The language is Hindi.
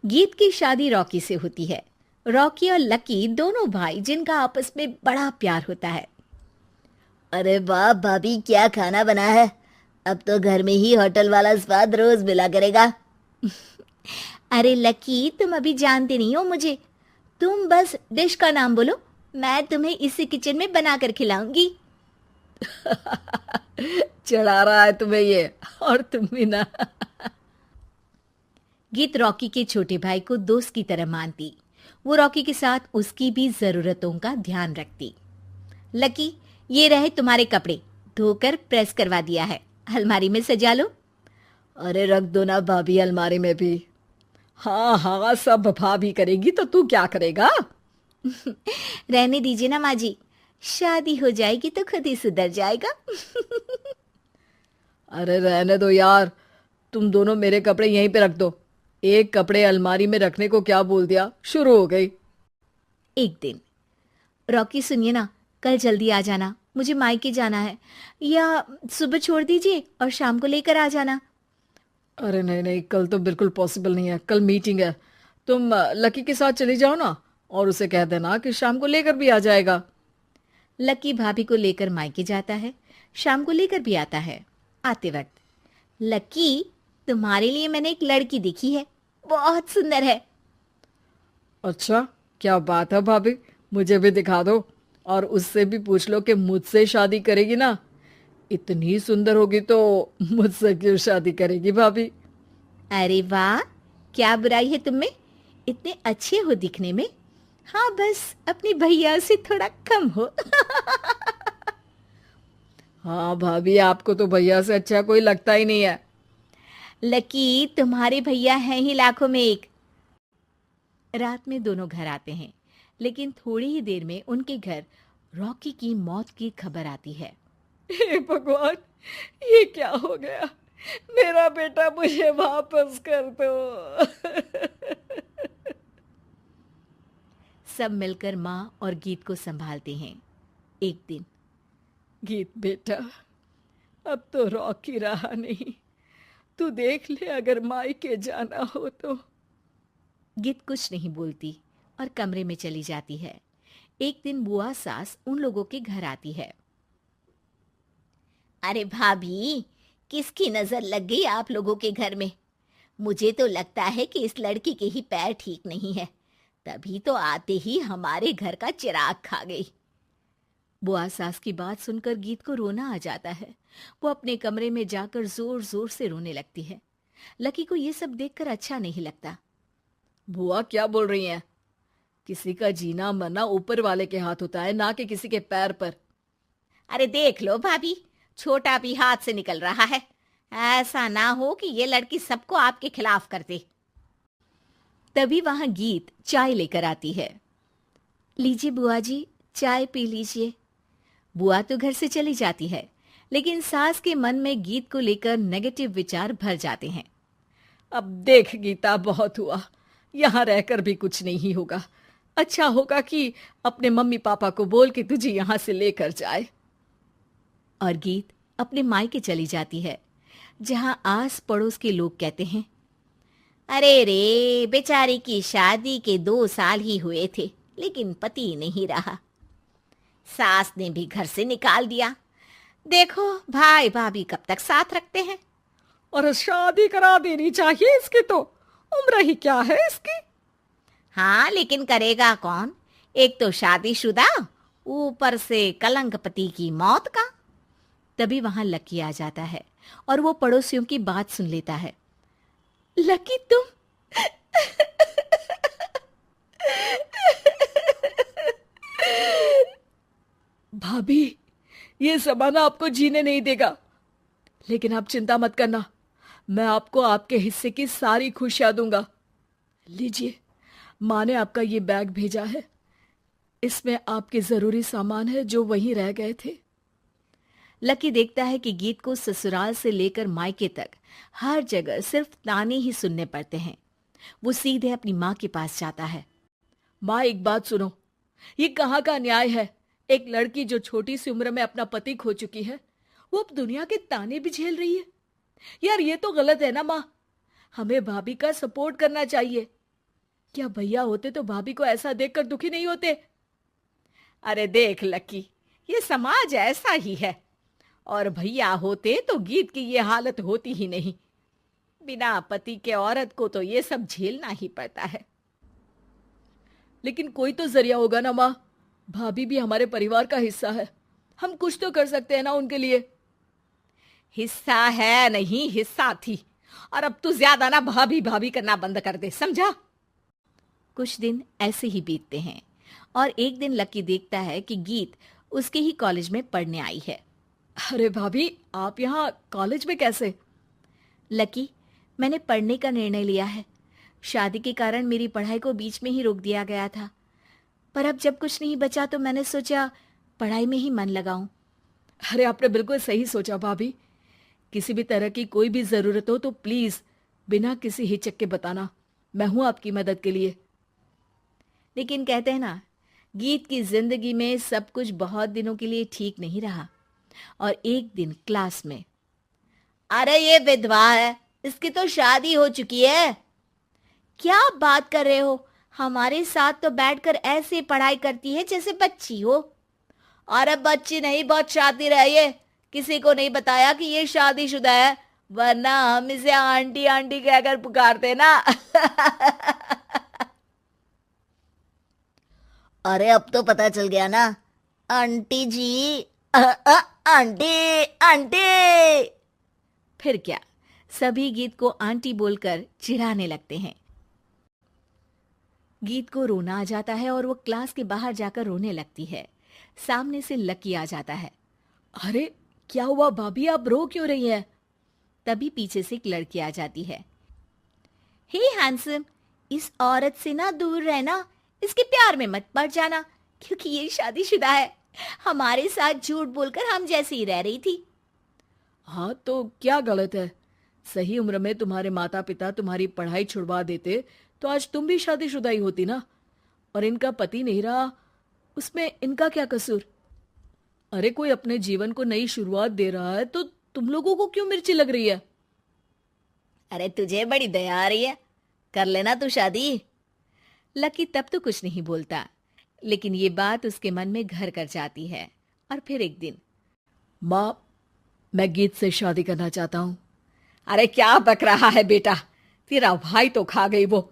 गीत की शादी रॉकी से होती है। रॉकी और लकी दोनों भाई जिनका आपस में बड़ा प्यार होता है। अरे वाह भाभी, क्या खाना बना है। अब तो घर में ही होटल वाला स्वाद रोज मिला करेगा। अरे लकी, तुम अभी जानते नहीं हो मुझे। तुम बस डिश का नाम बोलो, मैं तुम्हें इसी किचन में बनाकर खिलाऊंगी। चढ़ा रहा है तुम्हें ये, और तुम भी ना। गीत रॉकी के छोटे भाई को दोस्त की तरह मानती। वो रॉकी के साथ उसकी भी जरूरतों का ध्यान रखती। लकी, ये रहे तुम्हारे कपड़े, धोकर प्रेस करवा दिया है, अलमारी में सजा लो। अरे रख दो ना भाभी अलमारी में भी। हाँ हाँ, सब भाभी करेगी तो तू क्या करेगा। रहने दीजिए ना माँ जी, शादी हो जाएगी तो खुद ही सुधर जाएगा। अरे रहने दो यार, तुम दोनों मेरे कपड़े यहीं पे रख दो। एक कपड़े अलमारी में रखने को क्या बोल दिया, शुरू हो गई। एक दिन, रॉकी सुनिए ना, कल जल्दी आ जाना, मुझे मायके जाना है, या सुबह छोड़ दीजिए और शाम को लेकर आ जाना। अरे नहीं नहीं, कल तो बिल्कुल पॉसिबल नहीं है, कल मीटिंग है। तुम लकी के साथ चली जाओ ना, और उसे कह देना कि शाम को लेकर भी आ जाएगा। लकी भाभी को लेकर मायके जाता है, शाम को लेकर भी आता है। आते वक्त, लकी, तुम्हारे लिए मैंने एक लड़की देखी है, बहुत सुंदर है। अच्छा, क्या बात है भाभी, मुझे भी दिखा दो, और उससे भी पूछ लो कि मुझसे शादी करेगी ना। इतनी सुंदर होगी तो मुझसे क्यों शादी करेगी भाभी। अरे वाह, क्या बुराई है तुम में, इतने अच्छे हो दिखने में। हाँ, बस अपनी भैया से थोड़ा कम हो। हाँ भाभी, आपको तो भैया से अच्छा कोई लगता ही नहीं है। लकी, तुम्हारे भैया हैं ही लाखों में एक। रात में दोनों घर आते हैं, लेकिन थोड़ी ही देर में उनके घर रॉकी की मौत की खबर आती है। हे भगवान, ये क्या हो गया। मेरा बेटा मुझे वापस कर दो। सब मिलकर माँ और गीत को संभालते हैं। एक दिन, गीत बेटा, अब तो रॉकी रहा नहीं, तू देख ले अगर मायके जाना हो तो। गीत कुछ नहीं बोलती और कमरे में चली जाती है। एक दिन बुआ सास उन लोगों के घर आती है। अरे भाभी, किसकी नजर लग गई आप लोगों के घर में? मुझे तो लगता है कि इस लड़की के ही पैर ठीक नहीं है, तभी तो आते ही हमारे घर का चिराग खा गई। बुआ सास की बात सुनकर गीत को रोना आ जाता है। वो अपने कमरे में जाकर जोर जोर से रोने लगती है। लकी को ये सब देखकर अच्छा नहीं लगता। बुआ क्या बोल रही हैं? किसी का जीना मरना ऊपर वाले के हाथ होता है, ना कि किसी के पैर पर। अरे देख लो भाभी, छोटा भी हाथ से निकल रहा है। ऐसा ना हो कि ये लड़की सबको आपके खिलाफ कर दे। तभी वहां गीत चाय लेकर आती है। लीजिए बुआ जी, चाय पी लीजिए। बुआ तो घर से चली जाती है, लेकिन सास के मन में गीत को लेकर नेगेटिव विचार भर जाते हैं। अब देख गीता, बहुत हुआ, यहाँ रहकर भी कुछ नहीं होगा। अच्छा होगा कि अपने मम्मी पापा को बोल के तुझे यहाँ से लेकर जाए। और गीत अपने मायके चली जाती है, जहां आस पड़ोस के लोग कहते हैं, अरे रे, बेचारी की शादी के 2 साल ही हुए थे, लेकिन पति नहीं रहा, सास ने भी घर से निकाल दिया। देखो भाई भाभी कब तक साथ रखते हैं। और शादी करा देनी चाहिए इसकी, तो उम्र ही क्या है इसकी। हाँ, लेकिन करेगा कौन? एक तो शादीशुदा, ऊपर से कलंक पति की मौत का। तभी वहां लकी आ जाता है और वो पड़ोसियों की बात सुन लेता है। लकी, तुम भाभी, ये जमाना आपको जीने नहीं देगा, लेकिन आप चिंता मत करना, मैं आपको आपके हिस्से की सारी खुशियां दूंगा। लीजिए, माँ ने आपका ये बैग भेजा है, इसमें आपके जरूरी सामान है जो वहीं रह गए थे। लकी देखता है कि गीत को ससुराल से लेकर मायके तक हर जगह सिर्फ ताने ही सुनने पड़ते हैं। वो सीधे अपनी माँ के पास जाता है। माँ, एक बात सुनो, ये कहाँ का न्याय है? एक लड़की जो छोटी सी उम्र में अपना पति खो चुकी है, वो अब दुनिया के ताने भी झेल रही है। यार, ये तो गलत है ना माँ। हमें भाभी का सपोर्ट करना चाहिए। क्या भैया होते तो भाभी को ऐसा देखकर दुखी नहीं होते? अरे देख लकी, ये समाज ऐसा ही है। और भैया होते तो गीत की ये हालत होती ही नहीं। बिना पति के औरत को तो ये सब झेलना ही पड़ता है। लेकिन कोई तो जरिया होगा ना माँ। भाभी भी हमारे परिवार का हिस्सा है, हम कुछ तो कर सकते हैं ना उनके लिए। हिस्सा है नहीं, हिस्सा थी। और अब तू ज्यादा ना भाभी भाभी करना बंद कर दे, समझा? कुछ दिन ऐसे ही बीतते हैं और एक दिन लकी देखता है कि गीत उसके ही कॉलेज में पढ़ने आई है। अरे भाभी, आप यहाँ कॉलेज में कैसे? लकी, मैंने पढ़ने का निर्णय लिया है। शादी के कारण मेरी पढ़ाई को बीच में ही रोक दिया गया था, पर अब जब कुछ नहीं बचा तो मैंने सोचा पढ़ाई में ही मन लगाऊं। अरे आपने बिल्कुल सही सोचा भाभी। किसी भी तरह की कोई भी जरूरत हो तो प्लीज बिना किसी हिचक के बताना, मैं हूं आपकी मदद के लिए। लेकिन कहते हैं ना, गीत की जिंदगी में सब कुछ बहुत दिनों के लिए ठीक नहीं रहा। और एक दिन क्लास में, अरे ये विधवा है, इसकी तो शादी हो चुकी है। क्या बात कर रहे हो? हमारे साथ तो बैठकर ऐसे पढ़ाई करती है जैसे बच्ची हो। अरे बच्ची नहीं, बहुत शातिर है ये। किसी को नहीं बताया कि ये शादीशुदा है, वरना हम इसे आंटी आंटी कहकर पुकारते ना। अरे अब तो पता चल गया ना, आंटी जी। Aunty aunty. फिर क्या, सभी गीत को आंटी बोलकर चिढ़ाने लगते हैं। गीत को रोना आ जाता है और वो क्लास के बाहर जाकर रोने लगती है। सामने से लकी आ जाता है। अरे क्या हुआ भाभी, आप रो क्यों रही हैं? तभी पीछे से एक लड़की आ जाती है। हे हैंडसम, इस औरत से ना दूर रहना, इसके प्यार में मत पड़ जाना, क्योंकि ये शादीशुदा है। हमारे साथ झूठ बोलकर हम जैसी ही रह रही थी। हाँ तो क्या गलत है? सही उम्र में तुम्हारे माता पिता तुम्हारी पढ़ाई छुड़वा देते तो आज तुम भी शादीशुदा ही होती ना। और इनका पति नहीं रहा, उसमें इनका क्या कसूर? अरे कोई अपने जीवन को नई शुरुआत दे रहा है तो तुम लोगों को क्यों मिर्ची लग रही है? अरे तुझे बड़ी दया आ रही है, कर लेना तू शादी। लकी तब तो कुछ नहीं बोलता, लेकिन ये बात उसके मन में घर कर जाती है। और फिर एक दिन, माँ, मैं गीत से शादी करना चाहता हूँ। अरे क्या बक रहा है बेटा, तेरा भाई तो खा गई वो।